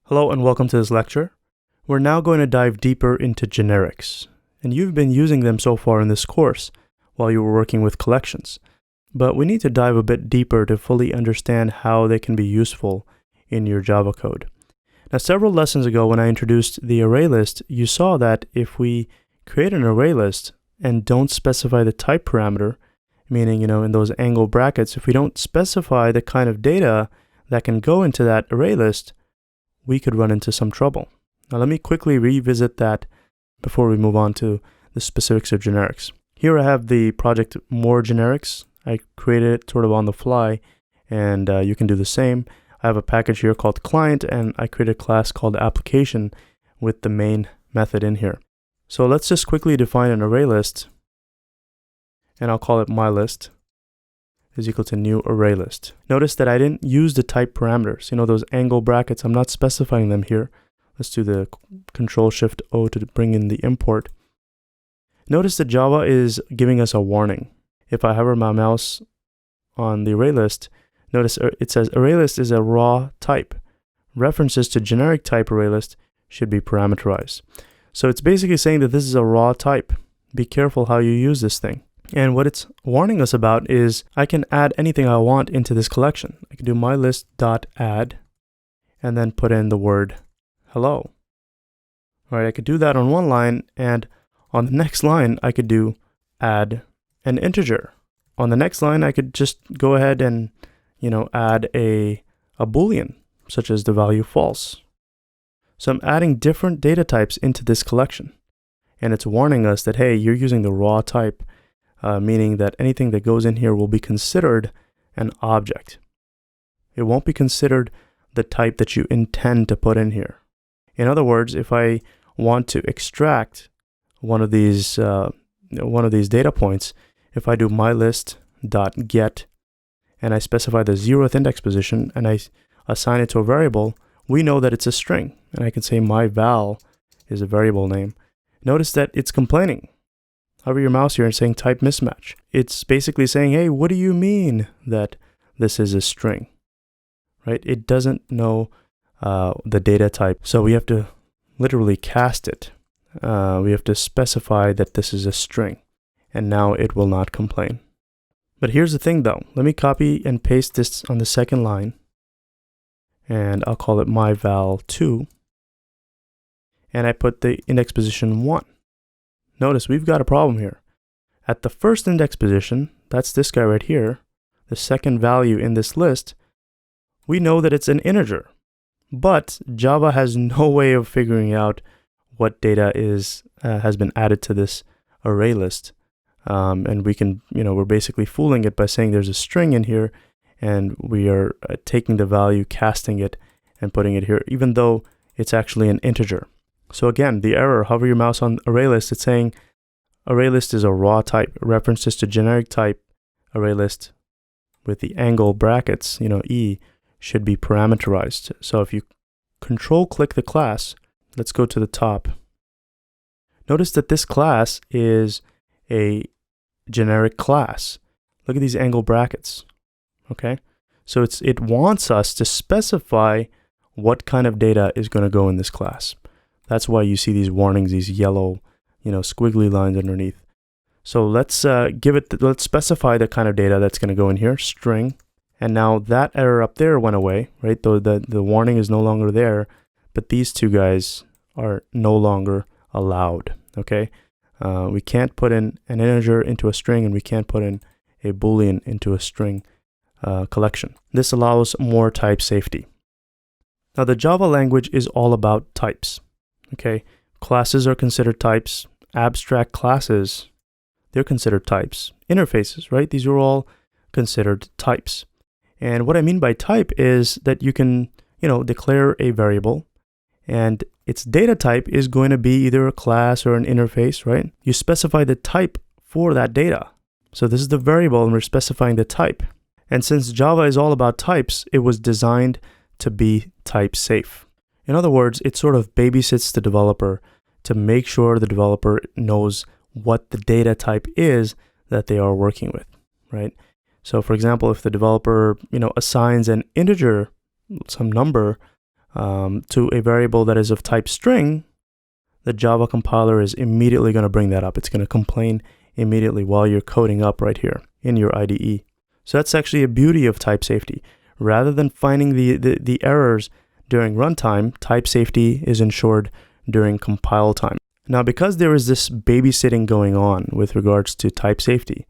Hello and welcome to this lecture. We're now going to dive deeper into generics, and you've been using them so far in this course while you were working with collections, but we need to dive a bit deeper to fully understand how they can be useful in your Java code. Now, several lessons ago when I introduced the array list, you saw that if we create an array list and don't specify the type parameter, meaning, in those angle brackets, if we don't specify the kind of data that can go into that array list, we could run into some trouble. Now let me quickly revisit that before we move on to the specifics of generics. Here I have the project More Generics. I created it sort of on the fly, and you can do the same. I have a package here called Client, and I created a class called Application with the main method in here. So let's just quickly define an array list, and I'll call it myList is equal to new array list. Notice that I didn't use the type parameters. Those angle brackets, I'm not specifying them here. Let's do the Control-Shift-O to bring in the import. Notice that Java is giving us a warning. If I hover my mouse on the array list, notice it says array list is a raw type. References to generic type array list should be parameterized. So it's basically saying that this is a raw type. Be careful how you use this thing. And what it's warning us about is I can add anything I want into this collection. I can do mylist.add and then put in the word hello. All right, I could do that on one line, and on the next line, I could do add an integer. On the next line, I could just go ahead and, add a Boolean, such as the value false. So I'm adding different data types into this collection, and it's warning us that, hey, you're using the raw type, meaning that anything that goes in here will be considered an object. It won't be considered the type that you intend to put in here. In other words, if I want to extract one of these data points, if I do mylist.get and I specify the 0th index position and I assign it to a variable, we know that it's a string, and I can say myVal is a variable name. Notice that it's complaining. Hover your mouse here and saying type mismatch. It's basically saying, hey, what do you mean that this is a string, right? It doesn't know the data type. So we have to literally cast it. We have to specify that this is a string, and now it will not complain. But here's the thing though. Let me copy and paste this on the second line, and I'll call it myval2, and I put the index position 1. Notice we've got a problem here. At the first index position, that's this guy right here, the second value in this list, we know that it's an integer. But Java has no way of figuring out what data has been added to this array list. And we can, we're basically fooling it by saying there's a string in here, and we are taking the value, casting it, and putting it here, even though it's actually an integer. So again, the error, hover your mouse on array list, it's saying array list is a raw type. References to generic type array list with the angle brackets, E, should be parameterized. So if you control-click the class, let's go to the top. Notice that this class is a generic class. Look at these angle brackets, okay? So it wants us to specify what kind of data is going to go in this class. That's why you see these warnings, these yellow, squiggly lines underneath. So let's specify the kind of data that's going to go in here, string. And now that error up there went away, right? The warning is no longer there, but these two guys are no longer allowed, okay? We can't put in an integer into a string, and we can't put in a Boolean into a string collection. This allows more type safety. Now the Java language is all about types. Okay, classes are considered types. Abstract classes, they're considered types. Interfaces, right? These are all considered types. And what I mean by type is that you can, declare a variable, and its data type is going to be either a class or an interface, right? You specify the type for that data. So this is the variable, and we're specifying the type. And since Java is all about types, it was designed to be type safe. In other words, it sort of babysits the developer to make sure the developer knows what the data type is that they are working with, right? So for example, if the developer, assigns an integer, some number, to a variable that is of type string, the Java compiler is immediately going to bring that up. It's going to complain immediately while you're coding up right here in your IDE. So that's actually a beauty of type safety. Rather than finding the errors during runtime, type safety is ensured during compile time. Now, because there is this babysitting going on with regards to type safety,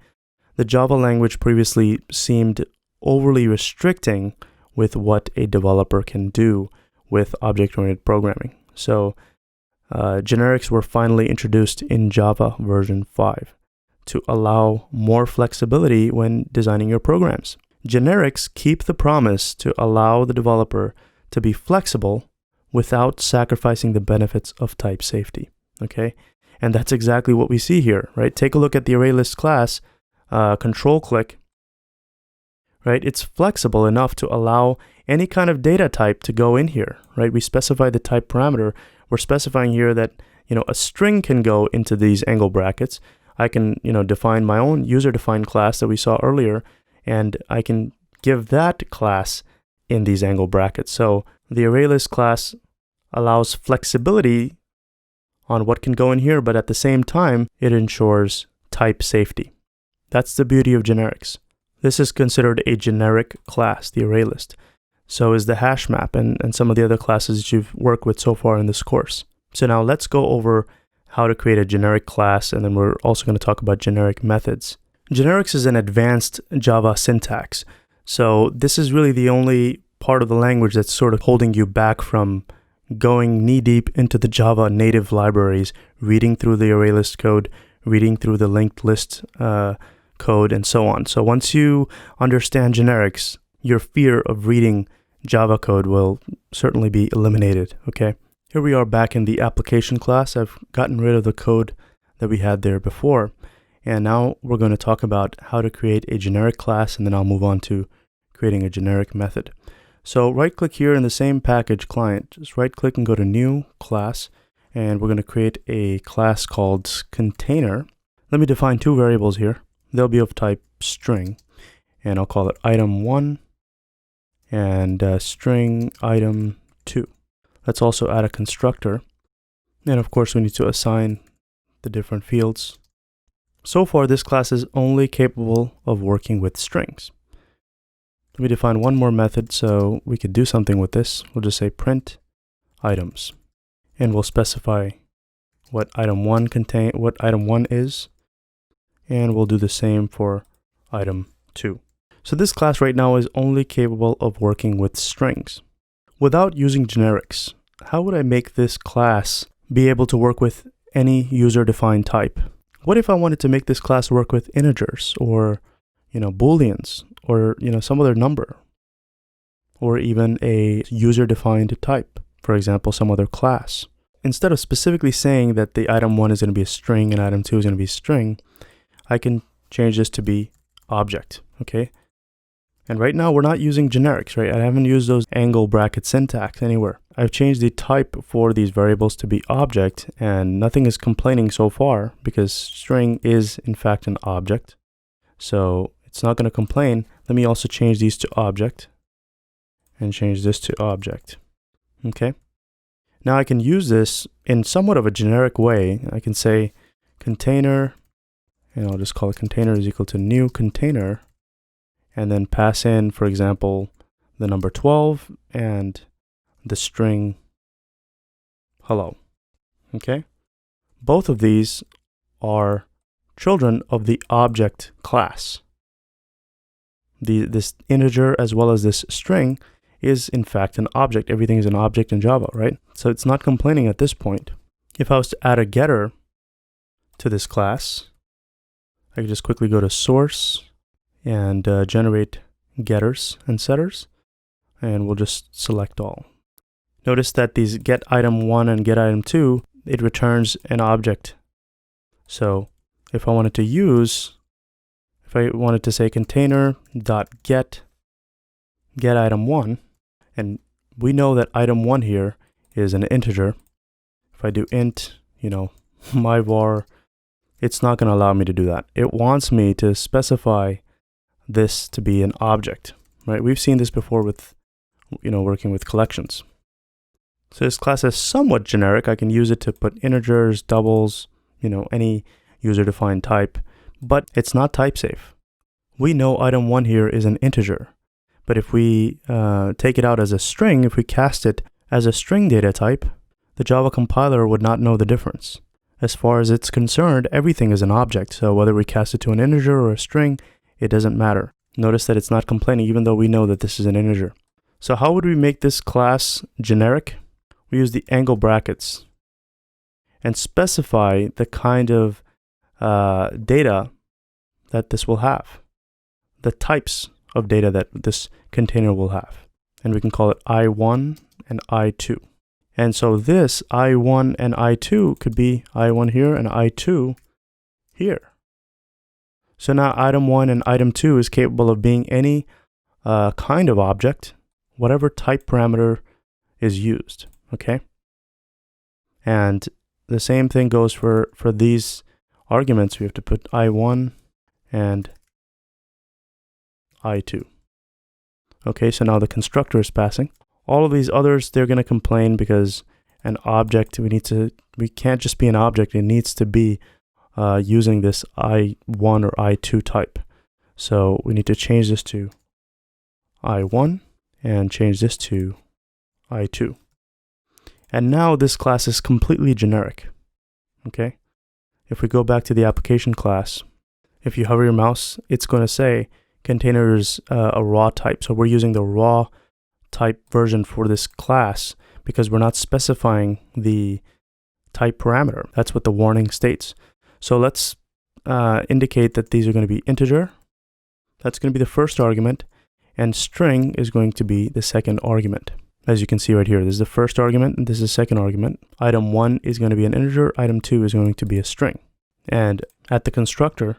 the Java language previously seemed overly restricting with what a developer can do with object-oriented programming. So generics were finally introduced in Java version 5 to allow more flexibility when designing your programs. Generics keep the promise to allow the developer to be flexible without sacrificing the benefits of type safety, okay? And that's exactly what we see here, right? Take a look at the ArrayList class, control click, right? It's flexible enough to allow any kind of data type to go in here, right? We specify the type parameter. We're specifying here that, a string can go into these angle brackets. I can, define my own user-defined class that we saw earlier, and I can give that class in these angle brackets. So the ArrayList class allows flexibility on what can go in here, but at the same time, it ensures type safety. That's the beauty of generics. This is considered a generic class, the ArrayList. So is the hash map and some of the other classes that you've worked with so far in this course. So now let's go over how to create a generic class, and then we're also going to talk about generic methods. Generics is an advanced Java syntax. So this is really the only part of the language that's sort of holding you back from going knee-deep into the Java native libraries, reading through the ArrayList code, reading through the linked list code, and so on. So once you understand generics, your fear of reading Java code will certainly be eliminated, okay? Here we are back in the application class. I've gotten rid of the code that we had there before. And now we're going to talk about how to create a generic class, and then I'll move on to creating a generic method. So right-click here in the same package client, just right-click and go to New Class, and we're going to create a class called Container. Let me define two variables here. They'll be of type string, and I'll call it item1 and string item2. Let's also add a constructor, and of course we need to assign the different fields. So far, this class is only capable of working with strings. Let me define one more method so we could do something with this. We'll just say print items, and we'll specify what item one is, and we'll do the same for item 2. So this class right now is only capable of working with strings. Without using generics, how would I make this class be able to work with any user-defined type? What if I wanted to make this class work with integers or, booleans or, some other number, or even a user-defined type, for example, some other class? Instead of specifically saying that the item 1 is going to be a string and item 2 is going to be a string, I can change this to be object, okay? And right now we're not using generics, right? I haven't used those angle bracket syntax anywhere. I've changed the type for these variables to be object, and nothing is complaining so far because string is in fact an object. So it's not going to complain. Let me also change these to object and change this to object. Okay. Now I can use this in somewhat of a generic way. I can say container, and I'll just call it container is equal to new container, and then pass in, for example, the number 12 and the string hello. Okay? Both of these are children of the object class. This integer as well as this string is in fact an object. Everything is an object in Java, right? So it's not complaining at this point. If I was to add a getter to this class, I could just quickly go to source and generate getters and setters, and we'll just select all. Notice that these get item 1 and get item 2, it returns an object. So if I wanted to say container.get item 1, and we know that item 1 here is an integer. If I do int, my var, it's not going to allow me to do that. It wants me to specify this to be an object, right? We've seen this before with, working with collections. So this class is somewhat generic. I can use it to put integers, doubles, any user-defined type, but it's not type safe. We know item1 here is an integer, but if we take it out as a string, if we cast it as a string data type, the Java compiler would not know the difference. As far as it's concerned, everything is an object, so whether we cast it to an integer or a string, it doesn't matter. Notice that it's not complaining even though we know that this is an integer. So how would we make this class generic? We use the angle brackets and specify the kind of data that this will have, the types of data that this container will have. And we can call it I1 and I2. And so this I1 and I2 could be I1 here and I2 here. So now item 1 and item 2 is capable of being any kind of object, whatever type parameter is used, okay? And the same thing goes for these arguments. We have to put I1 and I2. Okay, so now the constructor is passing. All of these others, they're going to complain because an object, we can't just be an object, it needs to be using this I1 or I2 type. So we need to change this to I1 and change this to I2. And now this class is completely generic, okay? If we go back to the application class, if you hover your mouse, it's going to say container is a raw type. So we're using the raw type version for this class because we're not specifying the type parameter. That's what the warning states. So let's indicate that these are going to be integer. That's going to be the first argument, and string is going to be the second argument. As you can see right here, this is the first argument and this is the second argument. Item 1 is going to be an integer, item 2 is going to be a string. And at the constructor,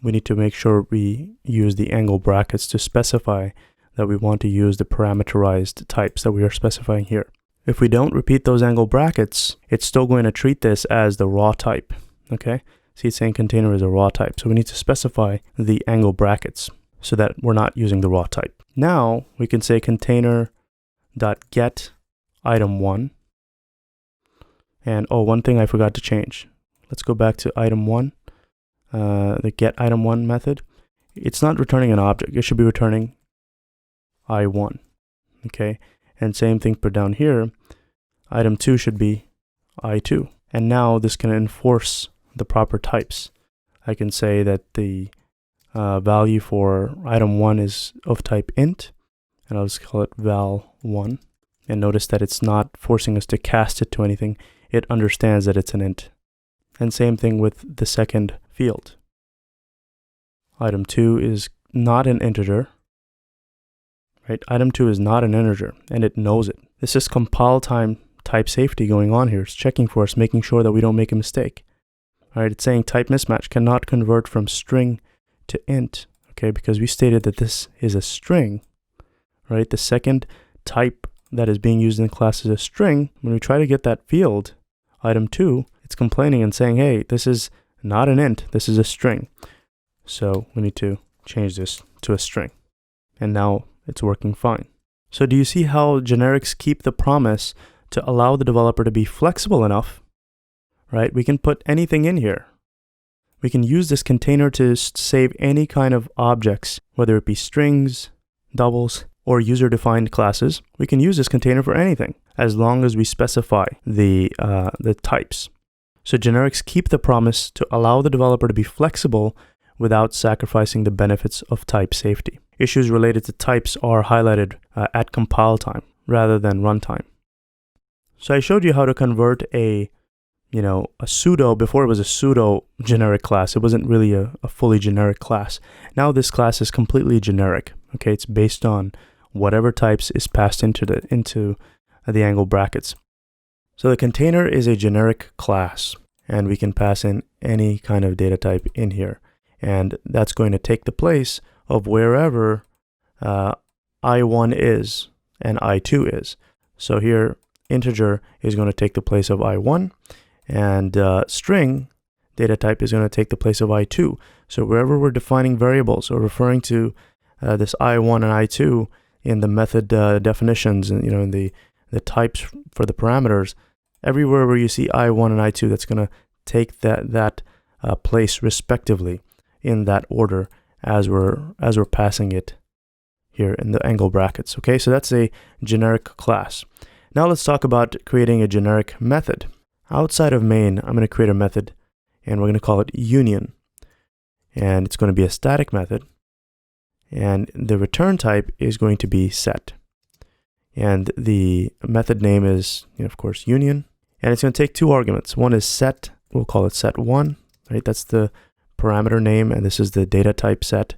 we need to make sure we use the angle brackets to specify that we want to use the parameterized types that we are specifying here. If we don't repeat those angle brackets, it's still going to treat this as the raw type, okay? See, it's saying container is a raw type, so we need to specify the angle brackets so that we're not using the raw type. Now, we can say container.get item1. And one thing I forgot to change. Let's go back to item1, the get item1 method. It's not returning an object, it should be returning I1, okay? And same thing for down here, item 2 should be I2. And now this can enforce the proper types. I can say that the value for item 1 is of type int, and I'll just call it val1. And notice that it's not forcing us to cast it to anything. It understands that it's an int. And same thing with the second field. Item 2 is not an integer. Right? Item 2 is not an integer, and it knows it. This is compile time type safety going on here. It's checking for us, making sure that we don't make a mistake. All right, it's saying type mismatch cannot convert from string to int, okay, because we stated that this is a string, right? The second type that is being used in the class is a string. When we try to get that field, item 2, it's complaining and saying, hey, this is not an int, this is a string. So we need to change this to a string. And now it's working fine. So do you see how generics keep the promise to allow the developer to be flexible enough, right? We can put anything in here. We can use this container to save any kind of objects, whether it be strings, doubles, or user-defined classes. We can use this container for anything, as long as we specify the types. So generics keep the promise to allow the developer to be flexible without sacrificing the benefits of type safety. Issues related to types are highlighted at compile time rather than runtime. So I showed you how to convert a pseudo, before it was a pseudo generic class. It wasn't really a fully generic class. Now this class is completely generic. Okay, it's based on whatever types is passed into the angle brackets. So the container is a generic class, and we can pass in any kind of data type in here. And that's going to take the place of wherever I1 is and I2 is. So here, integer is going to take the place of I1, and string data type is going to take the place of I2. So wherever we're defining variables or referring to this I1 and I2 in the method definitions and in the types for the parameters, everywhere where you see I1 and I2, that's going to take that place respectively in that order as we're passing it here in the angle brackets. Okay, so that's a generic class. Now let's talk about creating a generic method. Outside of main, I'm going to create a method, and we're going to call it union. And it's going to be a static method. And the return type is going to be set. And the method name is, of course, union. And it's going to take two arguments. One is set, we'll call it set1, right? That's the parameter name, and this is the data type set.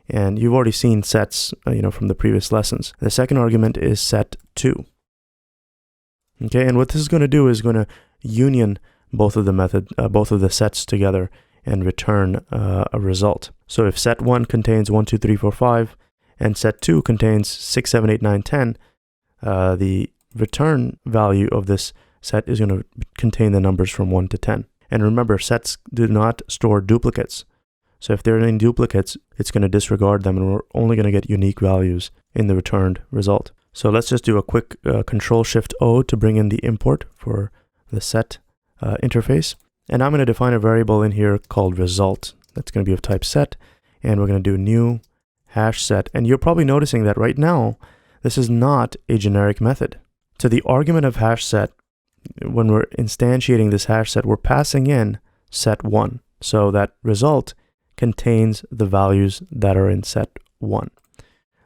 And you've already seen sets, from the previous lessons. The second argument is set2. Okay, and what this is going to do is going to union both of the sets together and return a result. So if set1 contains 1, 2, 3, 4, 5, and set2 contains 6, 7, 8, 9, 10, the return value of this set is going to contain the numbers from 1 to 10. And remember, sets do not store duplicates. So if there are any duplicates, it's going to disregard them, and we're only going to get unique values in the returned result. So let's just do a quick Control-Shift-O to bring in the import for the set interface. And I'm going to define a variable in here called result. That's going to be of type set. And we're going to do new hash set. And you're probably noticing that right now, this is not a generic method. To the argument of hash set, when we're instantiating this hash set, we're passing in set1. So that result contains the values that are in set1.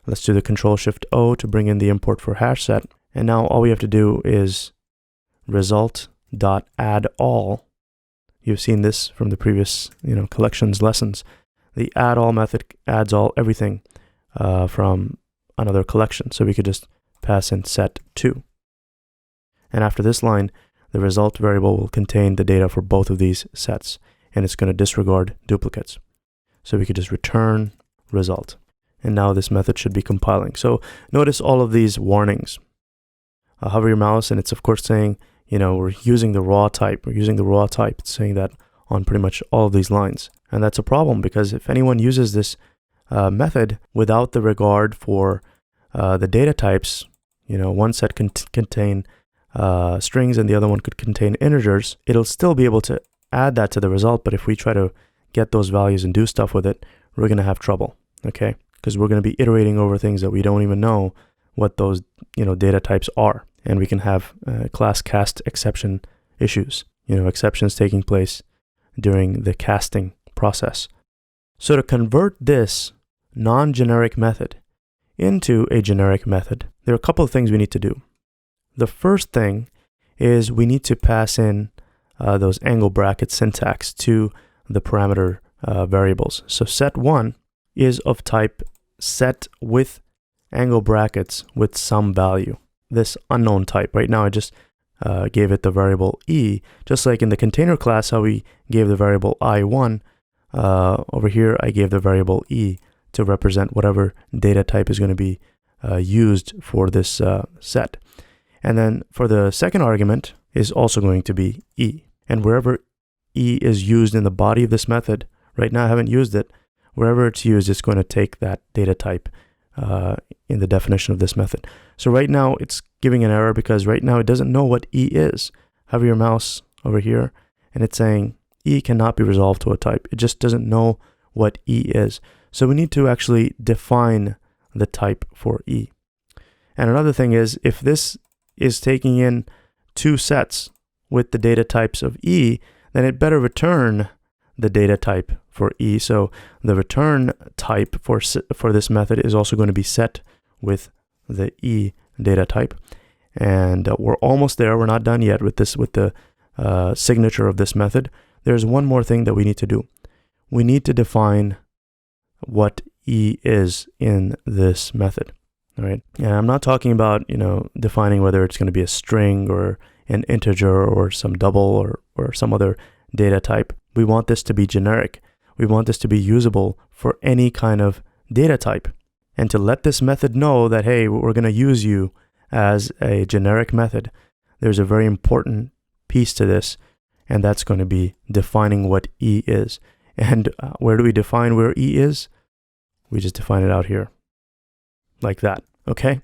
Let's do the Control-Shift-O to bring in the import for hash set. And now all we have to do is result.addAll. You've seen this from the previous, collections lessons. The addAll method adds everything from another collection. So we could just pass in set2. And after this line, the result variable will contain the data for both of these sets, and it's going to disregard duplicates. So we could just return result. And now this method should be compiling. So notice all of these warnings. Hover your mouse, and it's of course saying, we're using the raw type. We're using the raw type. It's saying that on pretty much all of these lines. And that's a problem, because if anyone uses this method without the regard for the data types, one set can contain strings and the other one could contain integers, it'll still be able to add that to the result. But if we try to get those values and do stuff with it, we're going to have trouble, okay? Because we're going to be iterating over things that we don't even know what those, data types are. And we can have class cast exception issues, exceptions taking place during the casting process. So to convert this non-generic method into a generic method, there are a couple of things we need to do. The first thing is we need to pass in those angle bracket syntax to the parameter variables. So set1 is of type set with angle brackets with some value. This unknown type. Right now I just gave it the variable e, just like in the container class how we gave the variable I1. Over here I gave the variable e to represent whatever data type is going to be used for this set. And then for the second argument is also going to be e. And wherever e is used in the body of this method, right now I haven't used it, wherever it's used, it's going to take that data type in the definition of this method. So right now it's giving an error because right now it doesn't know what e is. Have your mouse over here, and it's saying e cannot be resolved to a type. It just doesn't know what e is. So we need to actually define the type for e. And another thing is, if this is taking in two sets with the data types of e, then it better return the data type for e. So the return type for this method is also going to be set with the e data type. And we're almost there. We're not done yet with this, with the signature of this method. There's one more thing that we need to do. We need to define what e is in this method. All right. And I'm not talking about, defining whether it's going to be a string or an integer or some double or some other data type. We want this to be generic. We want this to be usable for any kind of data type. And to let this method know that, hey, we're going to use you as a generic method, there's a very important piece to this, and that's going to be defining what e is. And where do we define where e is? We just define it out here, like that, okay?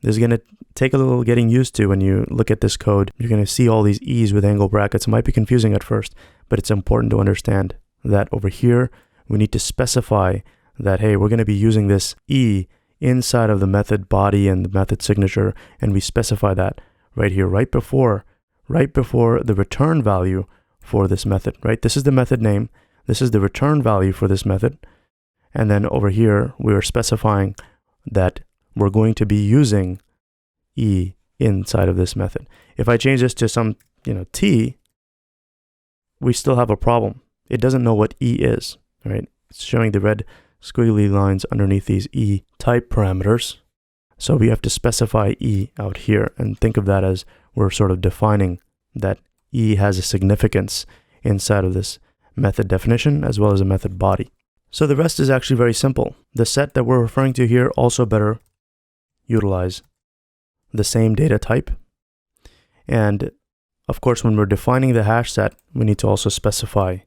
This is going to take a little getting used to. When you look at this code, you're going to see all these E's with angle brackets. It might be confusing at first, but it's important to understand that over here, we need to specify that, hey, we're going to be using this E inside of the method body and the method signature, and we specify that right here, right before the return value for this method, right? This is the method name. This is the return value for this method. And then over here, we are specifying that we're going to be using E inside of this method. If I change this to some, T, we still have a problem. It doesn't know what E is, right? It's showing the red squiggly lines underneath these E type parameters. So we have to specify E out here, and think of that as we're sort of defining that E has a significance inside of this method definition as well as a method body. So the rest is actually very simple. The set that we're referring to here also better utilize the same data type. And of course, when we're defining the hash set, we need to also specify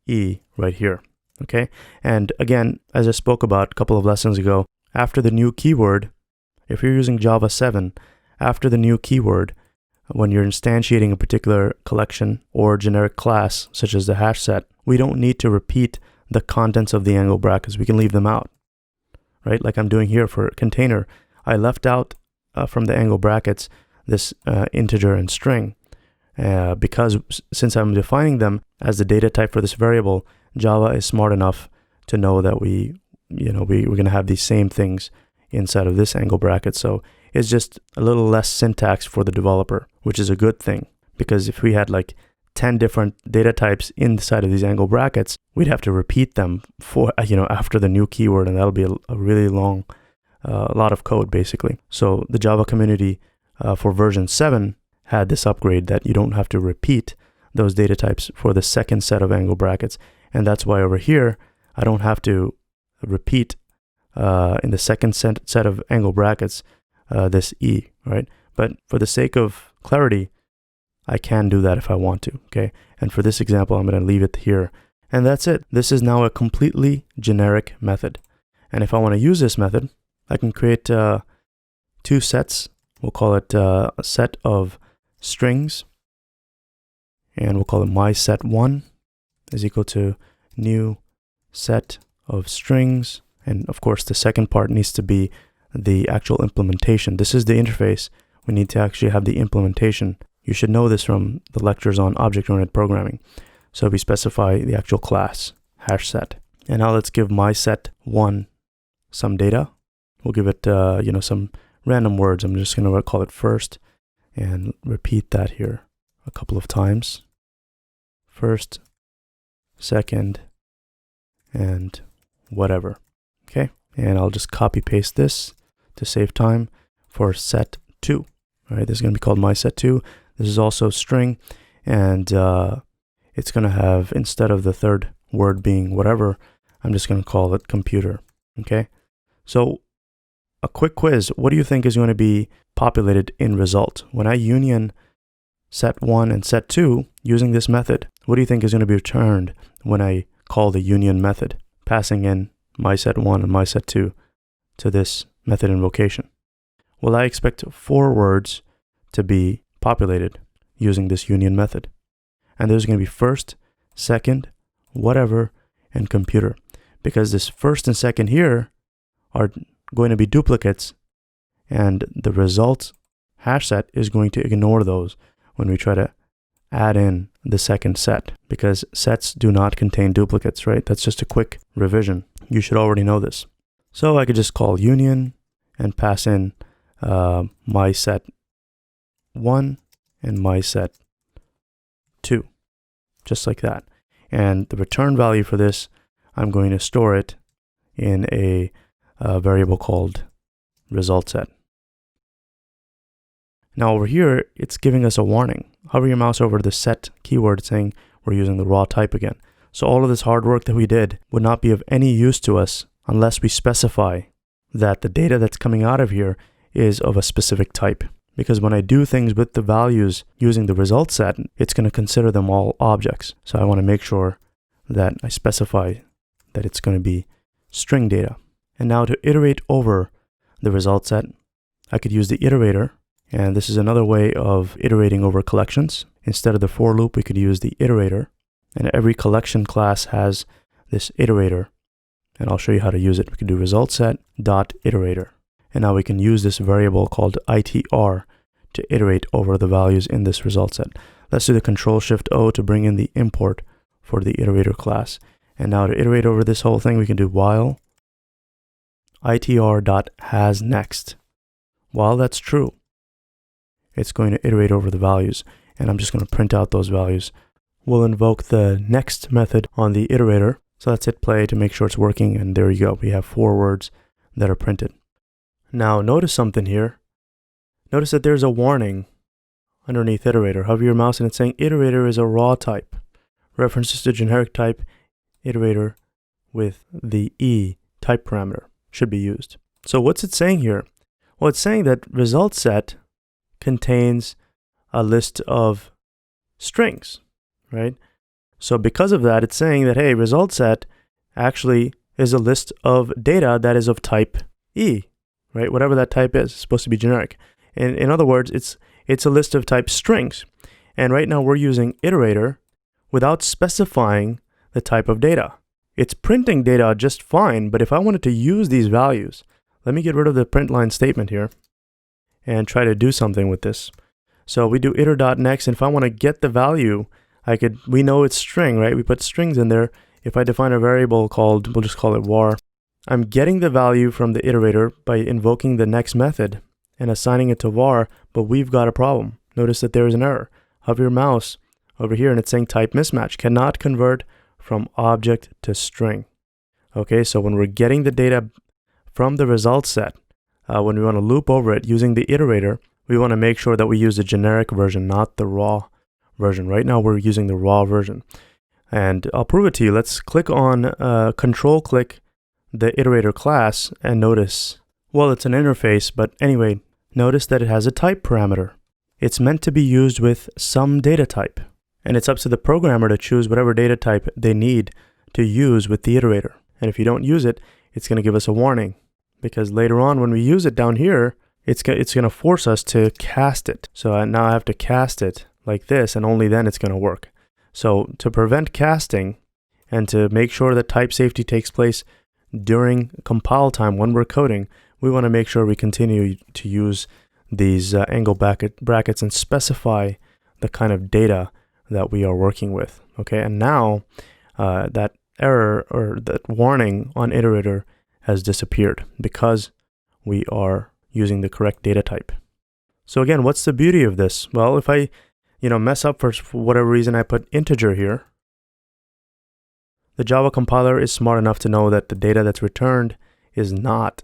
E right here, okay? And again, as I spoke about a couple of lessons ago, after the new keyword, if you're using Java 7, after the new keyword, when you're instantiating a particular collection or generic class, such as the hash set, we don't need to repeat the contents of the angle brackets. We can leave them out, right? Like I'm doing here for container. I left out from the angle brackets this integer and string because since I'm defining them as the data type for this variable, Java is smart enough to know that we're going to have these same things inside of this angle bracket. So it's just a little less syntax for the developer, which is a good thing, because if we had like 10 different data types inside of these angle brackets, we'd have to repeat them for, after the new keyword, and that'll be a really long, lot of code basically. So the Java community for version 7 had this upgrade that you don't have to repeat those data types for the second set of angle brackets. And that's why over here, I don't have to repeat in the second set of angle brackets this E, right? But for the sake of clarity, I can do that if I want to, okay? And for this example, I'm going to leave it here. And that's it. This is now a completely generic method. And if I want to use this method, I can create two sets. We'll call it a set of strings. And we'll call it mySet1 is equal to new set of strings. And of course, the second part needs to be the actual implementation. This is the interface. We need to actually have the implementation. You should know this from the lectures on object-oriented programming. So we specify the actual class, hash set. And now let's give mySet1 some data. We'll give it, some random words. I'm just going to call it first and repeat that here a couple of times. First, second, and whatever. Okay. And I'll just copy paste this to save time for set2. All right. This is going to be called mySet2. This is also string, and it's going to have, instead of the third word being whatever, I'm just going to call it computer. Okay. So a quick quiz. What do you think is going to be populated in result? When I union set1 and set2 using this method, what do you think is going to be returned when I call the union method, passing in mySet1 and mySet2 to this method invocation? Well, I expect 4 words to be populated using this union method. And there's going to be first, second, whatever, and computer. Because this first and second here are going to be duplicates, and the result hash set is going to ignore those when we try to add in the second set, because sets do not contain duplicates, right? That's just a quick revision. You should already know this. So I could just call union and pass in mySet1 and mySet2, just like that. And the return value for this, I'm going to store it in a variable called result set. Now over here, it's giving us a warning. Hover your mouse over the set keyword saying we're using the raw type again. So all of this hard work that we did would not be of any use to us unless we specify that the data that's coming out of here is of a specific type. Because when I do things with the values using the result set, it's going to consider them all objects. So I want to make sure that I specify that it's going to be string data. And now to iterate over the result set, I could use the iterator. And this is another way of iterating over collections. Instead of the for loop, we could use the iterator. And every collection class has this iterator. And I'll show you how to use it. We can do result set dot iterator. And now we can use this variable called itr to iterate over the values in this result set. Let's do the Control-Shift-O to bring in the import for the iterator class. And now to iterate over this whole thing, we can do while itr.hasNext. While that's true, it's going to iterate over the values. And I'm just going to print out those values. We'll invoke the next method on the iterator. So let's hit play to make sure it's working. And there you go. We have 4 words that are printed. Now notice something here. Notice that there's a warning underneath iterator. Hover your mouse and it's saying iterator is a raw type. References to generic type iterator with the E type parameter should be used. So what's it saying here? Well, it's saying that result set contains a list of strings, right? So because of that, it's saying that, hey, result set actually is a list of data that is of type E, right? Whatever that type is, it's supposed to be generic. In other words, it's a list of type strings. And right now we're using iterator without specifying the type of data. It's printing data just fine, but if I wanted to use these values, let me get rid of the print line statement here and try to do something with this. So we do iter.next, and if I want to get the value, we know it's string, right? We put strings in there. If I define a variable called, we'll just call it var, I'm getting the value from the iterator by invoking the next method and assigning it to var, but we've got a problem. Notice that there is an error. Hover your mouse over here and it's saying type mismatch, cannot convert from object to string. Okay, so when we're getting the data from the result set, when we want to loop over it using the iterator, we want to make sure that we use the generic version, not the raw version. Right now we're using the raw version. And I'll prove it to you. Let's click on, control-click the iterator class and notice, well, it's an interface, but anyway, notice that it has a type parameter. It's meant to be used with some data type. And it's up to the programmer to choose whatever data type they need to use with the iterator. And if you don't use it, it's going to give us a warning. Because later on, when we use it down here, it's going to force us to cast it. So now I have to cast it like this, and only then it's going to work. So to prevent casting and to make sure that type safety takes place during compile time when we're coding, we want to make sure we continue to use these angle brackets and specify the kind of data that we are working with. Okay, and now that error or that warning on iterator has disappeared because we are using the correct data type. So again, what's the beauty of this? Well, if I mess up for whatever reason, I put integer here, the Java compiler is smart enough to know that the data that's returned is not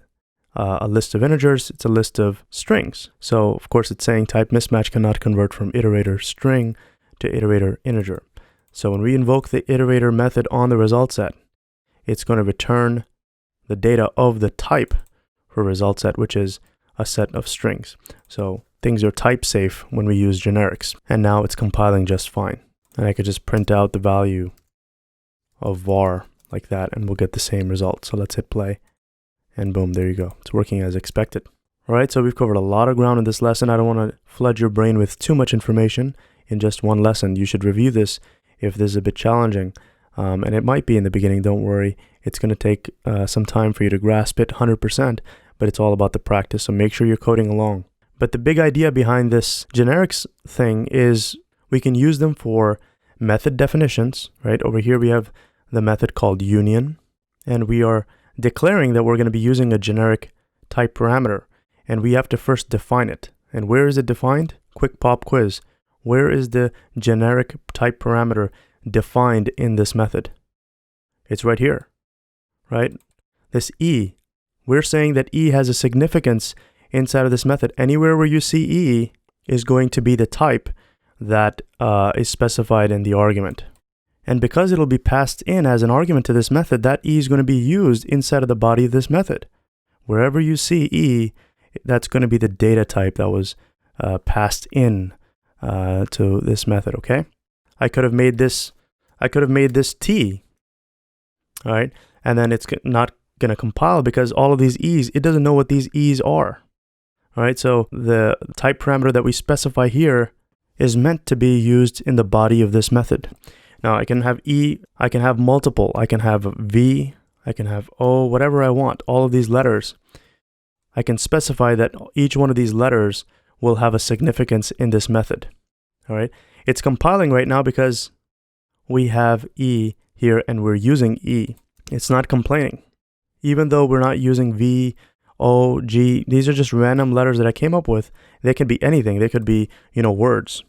a list of integers, it's a list of strings. So of course it's saying type mismatch cannot convert from iterator string to iterator integer. So when we invoke the iterator method on the result set, it's going to return the data of the type for result set, which is a set of strings. So things are type safe when we use generics. And now it's compiling just fine. And I could just print out the value of var like that and we'll get the same result. So let's hit play and boom, there you go. It's working as expected. All right, so we've covered a lot of ground in this lesson. I don't want to flood your brain with too much information in just one lesson. You should review this if this is a bit challenging. And it might be in the beginning, don't worry. It's going to take some time for you to grasp it 100%, but it's all about the practice. So make sure you're coding along. But the big idea behind this generics thing is we can use them for method definitions, right? Over here we have the method called union, and we are declaring that we're going to be using a generic type parameter, and we have to first define it. And where is it defined? Quick pop quiz. Where is the generic type parameter defined in this method? It's right here, right? This E, we're saying that E has a significance inside of this method. Anywhere where you see E is going to be the type that is specified in the argument. And because it'll be passed in as an argument to this method, that E is going to be used inside of the body of this method. Wherever you see E, that's going to be the data type that was passed in to this method, okay? I could have made this T, all right? And then it's not going to compile because all of these E's, it doesn't know what these E's are. All right, so the type parameter that we specify here is meant to be used in the body of this method. Now I can have E, I can have multiple, I can have V, I can have O, whatever I want, all of these letters. I can specify that each one of these letters will have a significance in this method. All right, it's compiling right now because we have E here and we're using E. It's not complaining. Even though we're not using V, O, G, these are just random letters that I came up with. They can be anything. They could be, words.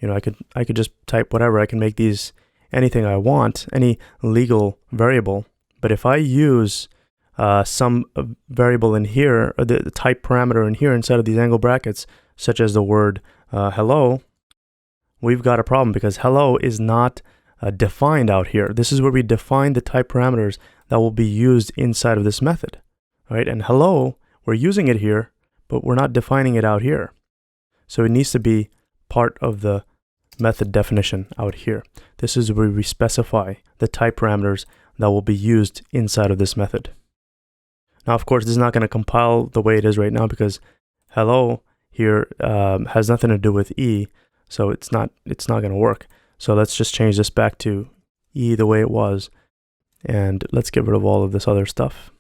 I could just type whatever. I can make these anything I want, any legal variable. But if I use some variable in here, or the type parameter in here inside of these angle brackets, such as the word hello, we've got a problem because hello is not defined out here. This is where we define the type parameters that will be used inside of this method, right? And hello, we're using it here, but we're not defining it out here. So it needs to be part of the method definition out here. This is where we specify the type parameters that will be used inside of this method. Now, of course, this is not going to compile the way it is right now because hello here has nothing to do with E, so it's not going to work. So let's just change this back to E the way it was, and let's get rid of all of this other stuff.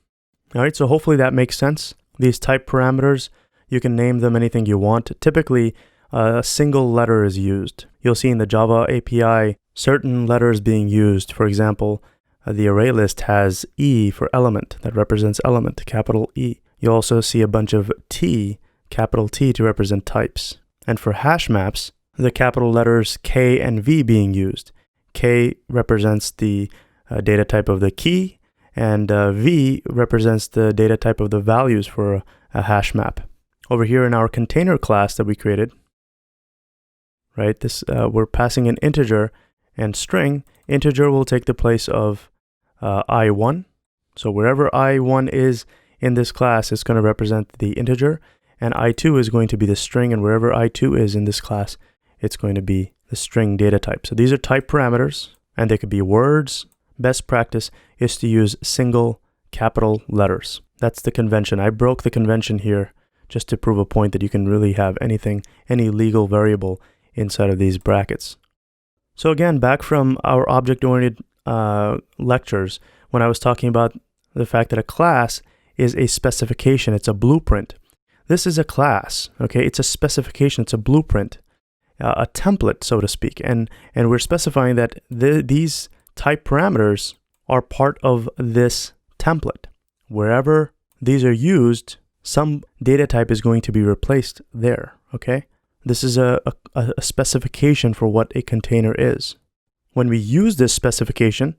All right, so hopefully that makes sense. These type parameters, you can name them anything you want. Typically, a single letter is used. You'll see in the Java API certain letters being used. For example, the array list has E for element, that represents element, capital E. You also see a bunch of T, capital T, to represent types. And for hash maps, the capital letters K and V being used. K represents the data type of the key, and V represents the data type of the values for a hash map. Over here in our container class that we created, right, this we're passing an integer and string. Integer will take the place of I1. So wherever I1 is in this class, it's going to represent the integer, and I2 is going to be the string, and wherever I2 is in this class, it's going to be the string data type. So these are type parameters, and they could be words. Best practice is to use single capital letters. That's the convention. I broke the convention here just to prove a point that you can really have anything, any legal variable inside of these brackets. So again, back from our object-oriented lectures, when I was talking about the fact that a class is a specification, it's a blueprint. This is a class, okay? It's a specification, it's a blueprint, a template, so to speak. And we're specifying that these type parameters are part of this template. Wherever these are used, some data type is going to be replaced there, okay? This is a specification for what a container is. When we use this specification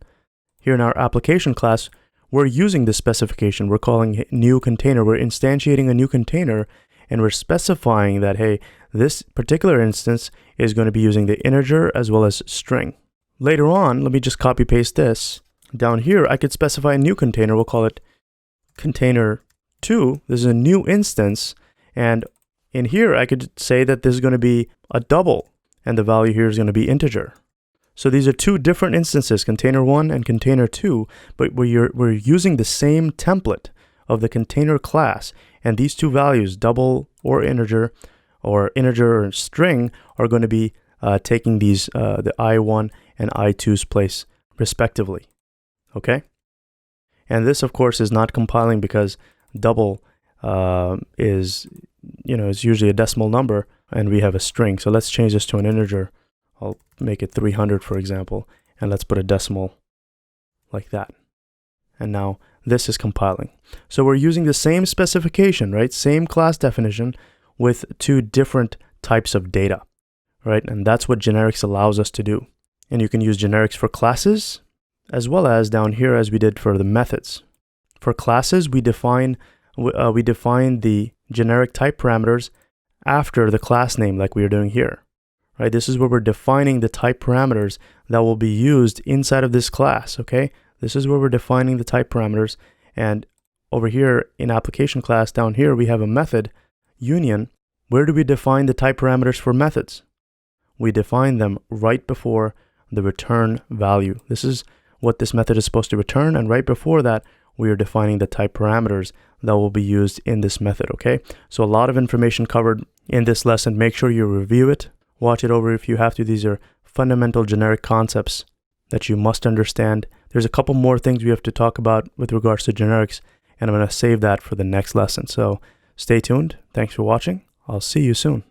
here in our application class, we're using this specification. We're calling it new container. We're instantiating a new container, and we're specifying that, hey, this particular instance is going to be using the integer as well as string. Later on, let me just copy paste this. Down here, I could specify a new container. We'll call it container 2. This is a new instance, and in here, I could say that this is going to be a double, and the value here is going to be integer. So these are two different instances, container 1 and container 2, but we're using the same template of the container class, and these two values, double or integer or string, are going to be taking these the I1 and I2's place respectively. Okay? And this, of course, is not compiling because double is usually a decimal number, and we have a string. So let's change this to an integer. I'll make it 300, for example, and let's put a decimal like that. And now this is compiling. So we're using the same specification, right? Same class definition with two different types of data, right? And that's what generics allows us to do. And you can use generics for classes as well as down here as we did for the methods. For classes, we define the generic type parameters after the class name, like we are doing here. Right? This is where we're defining the type parameters that will be used inside of this class, okay? This is where we're defining the type parameters, and over here in application class down here, we have a method, union. Where do we define the type parameters for methods? We define them right before the return value. This is what this method is supposed to return, and right before that, we are defining the type parameters that will be used in this method, okay? So a lot of information covered in this lesson. Make sure you review it, watch it over if you have to. These are fundamental generic concepts that you must understand. There's a couple more things we have to talk about with regards to generics, and I'm going to save that for the next lesson. So stay tuned. Thanks for watching. I'll see you soon.